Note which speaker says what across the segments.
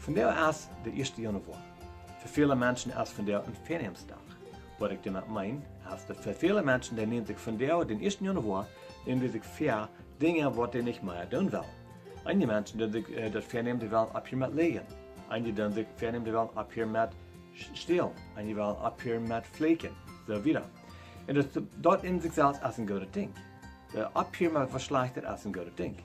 Speaker 1: Van der is de 1 januari. Voor vele mensen is van der een Vaenaemende Dach. Wat ik damit meine, ist, für viele Menschen, die nehmen sich von der, den 1. Januar, nehmen sich für Dinge, was die nicht mehr tun will. Einige Menschen, die sich das vernehmen, die wollen ab hier mit legen. Einige, die sich vernehmen, die wollen ab hier mit stehlen. Einige wollen ab hier mit pflegen. So wieder. Und das, dort in sich selbst ist ein gutes Ding. Ab hier mit was Schlechtes ist ein gutes Ding.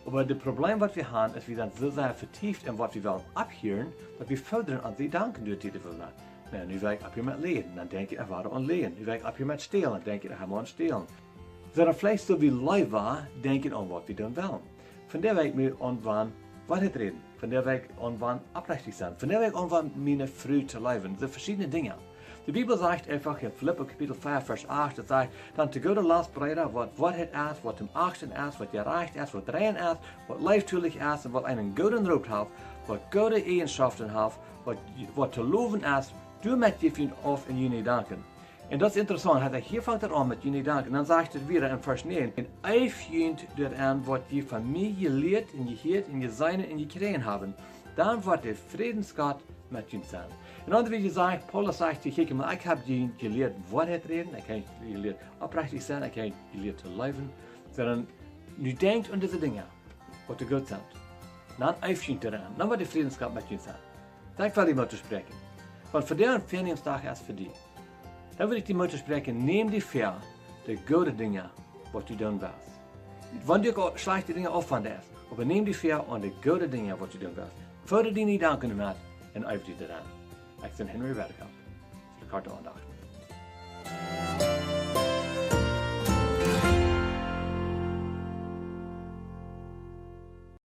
Speaker 1: Aber das Problem, was wir haben, ist, wir sind so sehr vertieft in was wir wollen abhören, dass wir fördern an die Danken durch die Welt. Nou, nu wil ik ab hier met leren, dan denk ik, er waren aan leren. Nu wil ik ab hier met stelen, dan denk ik, er hebben we aan stelen. Zodat vielleicht so wie lui war, denken an was wir tun wollen. Von der Weg mir an Wahrheit reden. Von der Weg an aufrichtig sein. Von der Weg an meine Früh zu leben. So verschiedene Dinge. Die Bibel sagt einfach in Philipper Kapitel 5, Vers 8, es sagt, dann zu Gott lasst breiter, was Wahrheit ist, was zum Achten ist, was gerecht ist, was rein ist, was leibtülich ist und was einen guten Ruf hat, was gute Eigenschaften hat, was zu loben ist, du met je vriend auf in jullie danken. En dat is interessant, hier fängt er an mit jullie danken. Dan sagt er wieder in Vers 9, en ei vriend aan wat je van mij geleerd en gehoord en gezien en gekregen hebben. Dan wordt de Friedensgott met jullie zijn. En dan wie gesagt, Paulus sagt, ik heb je geleerd waarheid reden, ik heb je geleerd oprecht zijn, ik heb je geleerd te leven. Sondern nu denkt an diese Dinge, wat de goed zijn. Dan ei vriend eraan, dan wordt de Friedensgott met jullie zijn. Dat wil ik met te spreken. Want voor der Vaenaemende Dach is voor die. Dan wil ik die moeten spreken, neem die ver, de goede dingen, wat je doen wilt. Wanneer je slechte dingen opvangen is, maar neem die ver aan de goede dingen, wat je doen wilt. Voordat die niet danken met en uit die eraan. Ik ben Henry Redekopp, voor de Karte Aandacht.